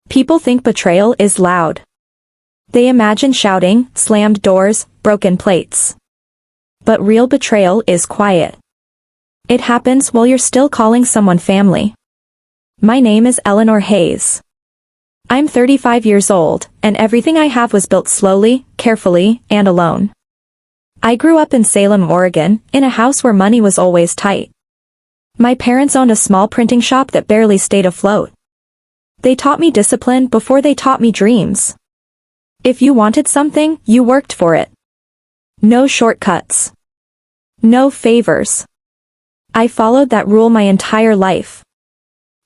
People think betrayal is loud. They imagine shouting, slammed doors, broken plates. But real betrayal is quiet. It happens while you're still calling someone family. My name is Eleanor Hayes. I'm 35 years old, and everything I have was built slowly, carefully, and alone. I grew up in Salem, Oregon, in a house where money was always tight. My parents owned a small printing shop that barely stayed afloat. They taught me discipline before they taught me dreams. If you wanted something, you worked for it. No shortcuts. No favors. I followed that rule my entire life.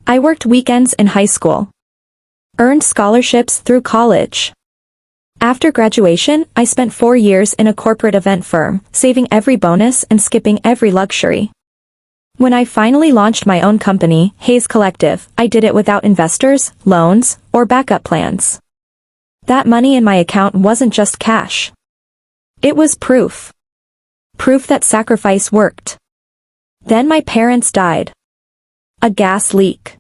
I worked weekends in high school. Earned scholarships through college. After graduation, I spent 4 years in a corporate event firm, saving every bonus and skipping every luxury. When I finally launched my own company, Hayes Collective, I did it without investors, loans, or backup plans. That money in my account wasn't just cash. It was proof. Proof that sacrifice worked. Then my parents died. A gas leak.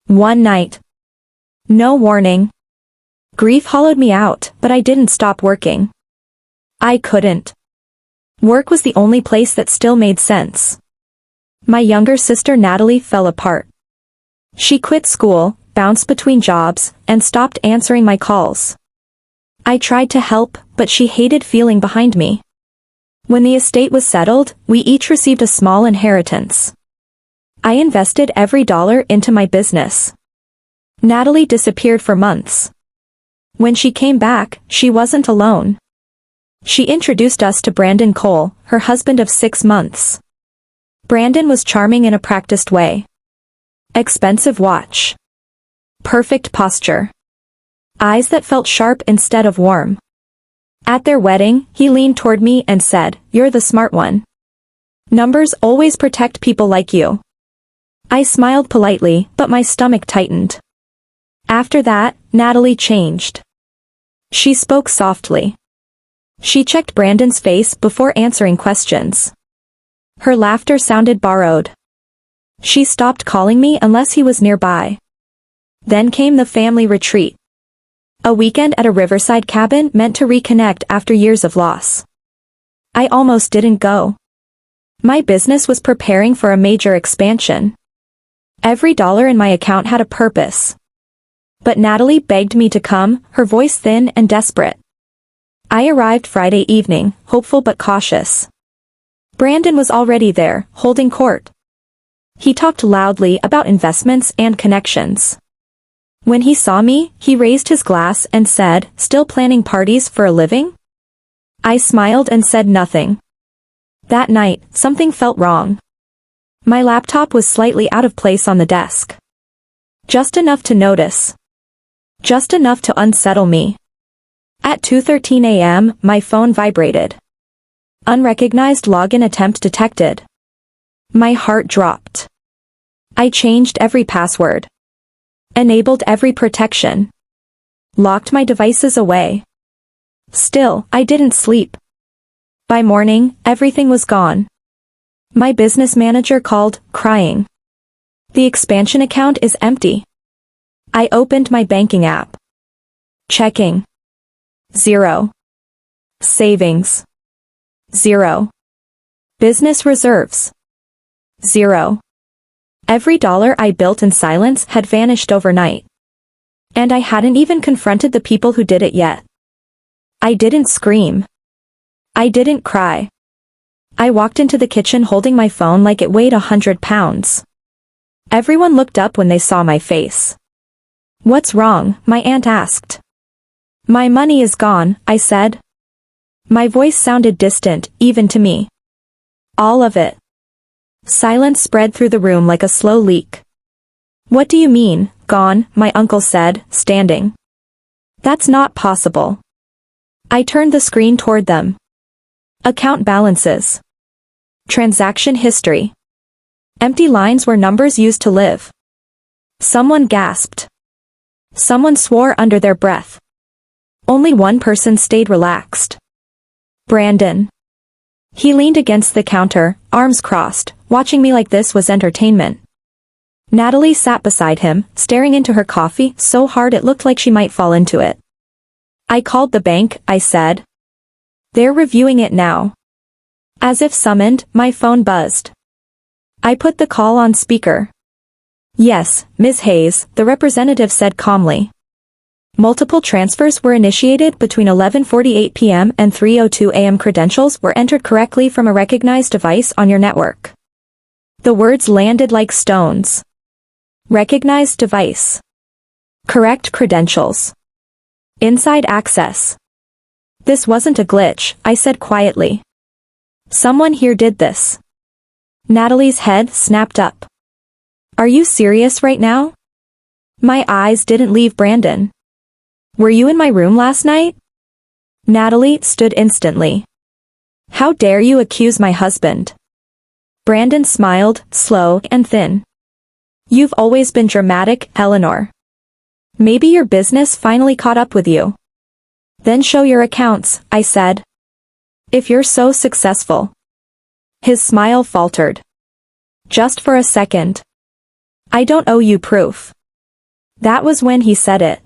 One night. No warning. Grief hollowed me out, but I didn't stop working. I couldn't. Work was the only place that still made sense. My younger sister Natalie fell apart. She quit school, bounced between jobs, and stopped answering my calls. I tried to help, but she hated feeling behind me. When the estate was settled, we each received a small inheritance. I invested every dollar into my business. Natalie disappeared for months. When she came back, she wasn't alone. She introduced us to Brandon Cole, her husband of 6 months. Brandon was charming in a practiced way. Expensive watch. Perfect posture. Eyes that felt sharp instead of warm. At their wedding, he leaned toward me and said, "You're the smart one. Numbers always protect people like you." I smiled politely, but my stomach tightened. After that, Natalie changed. She spoke softly. She checked Brandon's face before answering questions. Her laughter sounded borrowed. She stopped calling me unless he was nearby. Then came the family retreat. A weekend at a riverside cabin meant to reconnect after years of loss. I almost didn't go. My business was preparing for a major expansion. Every dollar in my account had a purpose. But Natalie begged me to come, her voice thin and desperate. I arrived Friday evening, hopeful but cautious. Brandon was already there, holding court. He talked loudly about investments and connections. When he saw me, he raised his glass and said, "Still planning parties for a living?" I smiled and said nothing. That night, something felt wrong. My laptop was slightly out of place on the desk. Just enough to notice. Just enough to unsettle me. At 2:13 a.m., my phone vibrated. Unrecognized login attempt detected. My heart dropped. I changed every password. Enabled every protection. Locked my devices away. Still, I didn't sleep. By morning, everything was gone. My business manager called, crying. The expansion account is empty. I opened my banking app. Checking. 0. Savings. 0. Business reserves. 0. Every dollar I built in silence had vanished overnight. And I hadn't even confronted the people who did it yet. I didn't scream. I didn't cry. I walked into the kitchen holding my phone like it weighed 100 pounds. Everyone looked up when they saw my face. "What's wrong?" my aunt asked. "My money is gone," I said. My voice sounded distant, even to me. "All of it." Silence spread through the room like a slow leak. "What do you mean, gone?" my uncle said, standing. "That's not possible." I turned the screen toward them. Account balances. Transaction history. Empty lines were numbers used to live. Someone gasped. Someone swore under their breath. Only one person stayed relaxed. Brandon. He leaned against the counter, arms crossed, watching me like this was entertainment. Natalie sat beside him, staring into her coffee so hard it looked like she might fall into it. I called the bank, I said. They're reviewing it now. As if summoned, my phone buzzed. I put the call on speaker. Yes, Ms. Hayes, the representative said calmly. Multiple transfers were initiated between 11:48 p.m. and 3:02 a.m. Credentials were entered correctly from a recognized device on your network. The words landed like stones. Recognized device. Correct credentials. Inside access. This wasn't a glitch, I said quietly. Someone here did this. Natalie's head snapped up. Are you serious right now? My eyes didn't leave Brandon. Were you in my room last night? Natalie stood instantly. How dare you accuse my husband? Brandon smiled, slow and thin. You've always been dramatic, Eleanor. Maybe your business finally caught up with you. Then show your accounts, I said. If you're so successful. His smile faltered. Just for a second. I don't owe you proof. That was when he said it.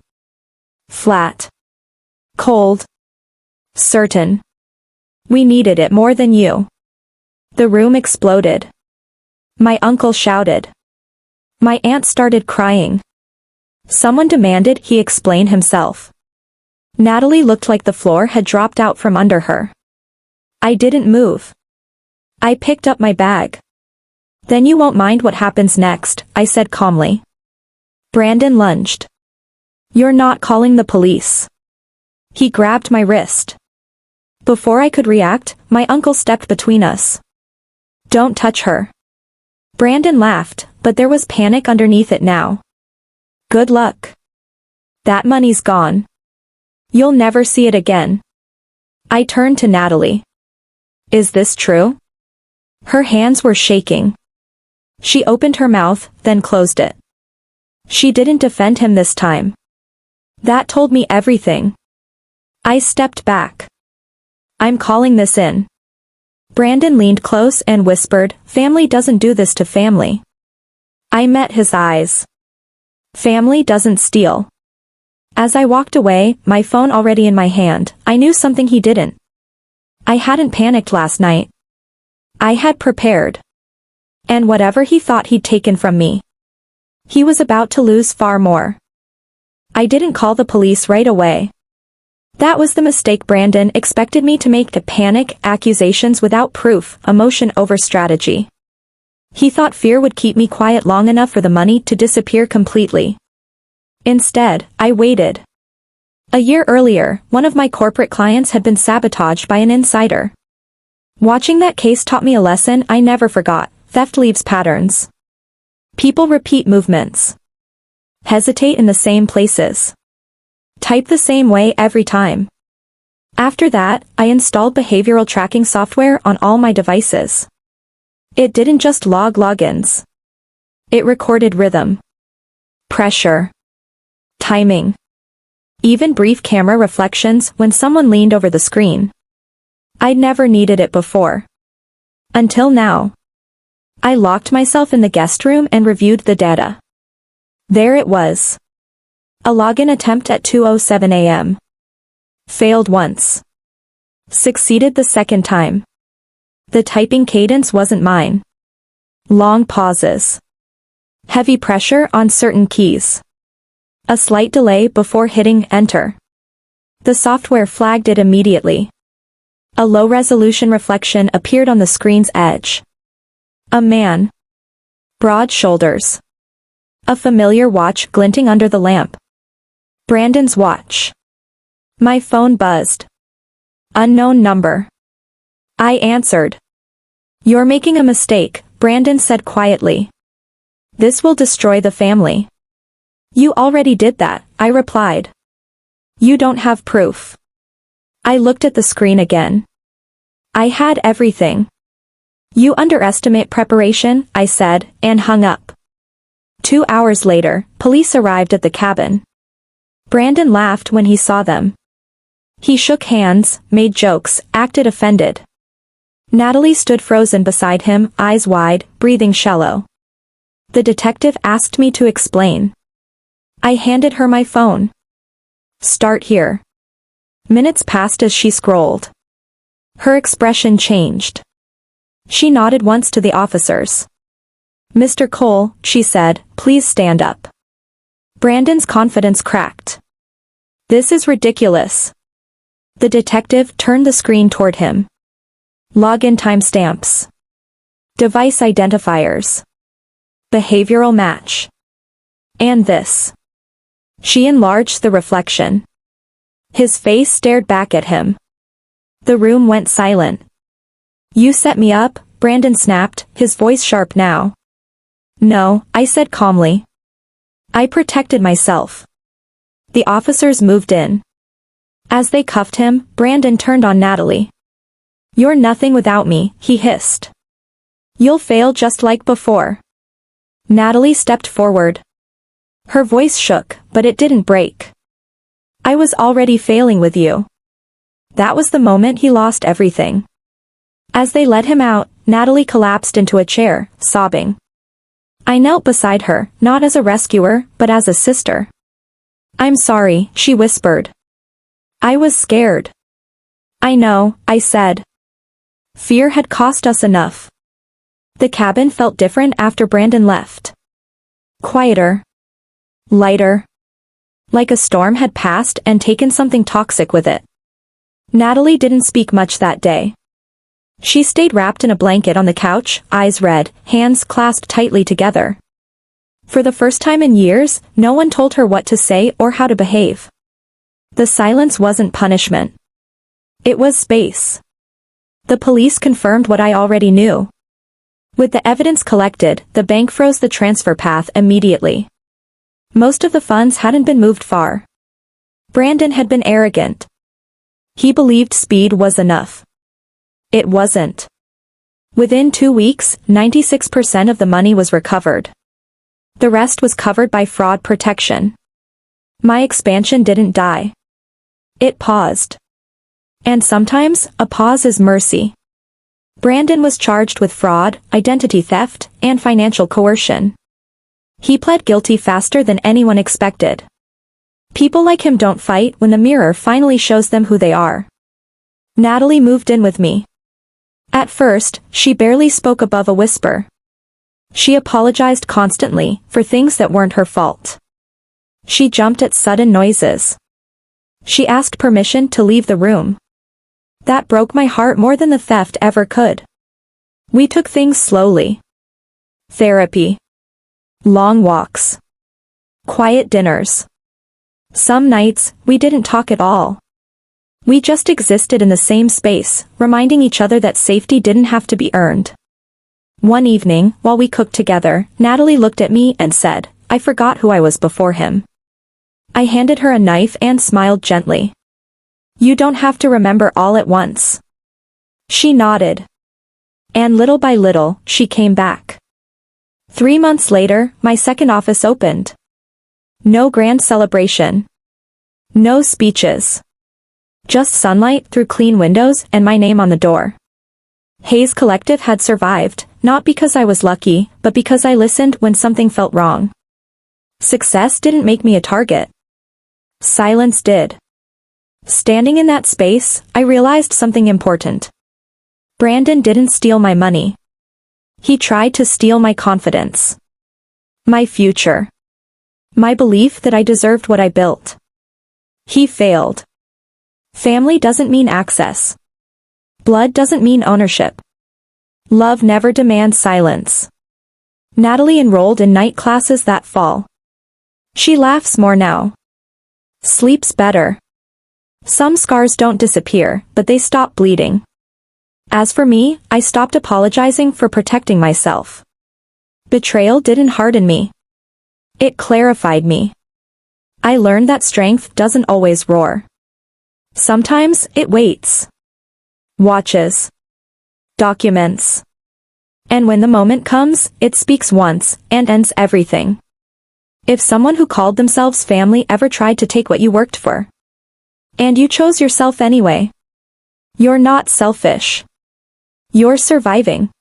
Flat. Cold. Certain. We needed it more than you. The room exploded. My uncle shouted. My aunt started crying. Someone demanded he explain himself. Natalie looked like the floor had dropped out from under her. I didn't move. I picked up my bag. Then you won't mind what happens next, I said calmly. Brandon lunged. You're not calling the police. He grabbed my wrist. Before I could react, my uncle stepped between us. Don't touch her. Brandon laughed, but there was panic underneath it now. Good luck. That money's gone. You'll never see it again. I turned to Natalie. Is this true? Her hands were shaking. She opened her mouth, then closed it. She didn't defend him this time. That told me everything. I stepped back. I'm calling this in. Brandon leaned close and whispered, family doesn't do this to family. I met his eyes. Family doesn't steal. As I walked away, my phone already in my hand, I knew something he didn't. I hadn't panicked last night. I had prepared. And whatever he thought he'd taken from me, he was about to lose far more. I didn't call the police right away. That was the mistake. Brandon expected me to make the panic accusations without proof, emotion over strategy. He thought fear would keep me quiet long enough for the money to disappear completely. Instead, I waited. A year earlier, one of my corporate clients had been sabotaged by an insider. Watching that case taught me a lesson I never forgot. Theft leaves patterns. People repeat movements. Hesitate in the same places. Type the same way every time. After that, I installed behavioral tracking software on all my devices. It didn't just log logins. It recorded rhythm, pressure, timing, even brief camera reflections when someone leaned over the screen. I'd never needed it before. Until now. I locked myself in the guest room and reviewed the data. There it was. A login attempt at 2:07 a.m. Failed once. Succeeded the second time. The typing cadence wasn't mine. Long pauses. Heavy pressure on certain keys. A slight delay before hitting enter. The software flagged it immediately. A low-resolution reflection appeared on the screen's edge. A man. Broad shoulders. A familiar watch glinting under the lamp. Brandon's watch. My phone buzzed. Unknown number. I answered. You're making a mistake, Brandon said quietly. This will destroy the family. You already did that, I replied. You don't have proof. I looked at the screen again. I had everything. You underestimate preparation, I said, and hung up. 2 hours later, police arrived at the cabin. Brandon laughed when he saw them. He shook hands, made jokes, acted offended. Natalie stood frozen beside him, eyes wide, breathing shallow. The detective asked me to explain. I handed her my phone. Start here. Minutes passed as she scrolled. Her expression changed. She nodded once to the officers. Mr. Cole, she said, please stand up. Brandon's confidence cracked. This is ridiculous. The detective turned the screen toward him. Login timestamps. Device identifiers. Behavioral match. And this. She enlarged the reflection. His face stared back at him. The room went silent. You set me up, Brandon snapped, his voice sharp now. No, I said calmly. I protected myself. The officers moved in. As they cuffed him, Brandon turned on Natalie. You're nothing without me, he hissed. You'll fail just like before. Natalie stepped forward. Her voice shook, but it didn't break. I was already failing with you. That was the moment he lost everything. As they led him out, Natalie collapsed into a chair, sobbing. I knelt beside her, not as a rescuer, but as a sister. I'm sorry, she whispered. I was scared. I know, I said. Fear had cost us enough. The cabin felt different after Brandon left. Quieter. Lighter. Like a storm had passed and taken something toxic with it. Natalie didn't speak much that day. She stayed wrapped in a blanket on the couch, eyes red, hands clasped tightly together. For the first time in years, no one told her what to say or how to behave. The silence wasn't punishment. It was space. The police confirmed what I already knew. With the evidence collected, the bank froze the transfer path immediately. Most of the funds hadn't been moved far. Brandon had been arrogant. He believed speed was enough. It wasn't. Within 2 weeks, 96% of the money was recovered. The rest was covered by fraud protection. My expansion didn't die. It paused. And sometimes, a pause is mercy. Brandon was charged with fraud, identity theft, and financial coercion. He pled guilty faster than anyone expected. People like him don't fight when the mirror finally shows them who they are. Natalie moved in with me. At first, she barely spoke above a whisper. She apologized constantly for things that weren't her fault. She jumped at sudden noises. She asked permission to leave the room. That broke my heart more than the theft ever could. We took things slowly. Therapy. Long walks. Quiet dinners. Some nights, we didn't talk at all. We just existed in the same space, reminding each other that safety didn't have to be earned. One evening, while we cooked together, Natalie looked at me and said, I forgot who I was before him. I handed her a knife and smiled gently. You don't have to remember all at once. She nodded. And little by little, she came back. 3 months later, my second office opened. No grand celebration. No speeches. Just sunlight through clean windows and my name on the door. Hayes Collective had survived, not because I was lucky, but because I listened when something felt wrong. Success didn't make me a target. Silence did. Standing in that space, I realized something important. Brandon didn't steal my money. He tried to steal my confidence. My future. My belief that I deserved what I built. He failed. Family doesn't mean access. Blood doesn't mean ownership. Love never demands silence. Natalie enrolled in night classes that fall. She laughs more now. Sleeps better. Some scars don't disappear, but they stop bleeding. As for me, I stopped apologizing for protecting myself. Betrayal didn't harden me. It clarified me. I learned that strength doesn't always roar. Sometimes, it waits. Watches. Documents. And when the moment comes, it speaks once, and ends everything. If someone who called themselves family ever tried to take what you worked for, and you chose yourself anyway, you're not selfish. You're surviving.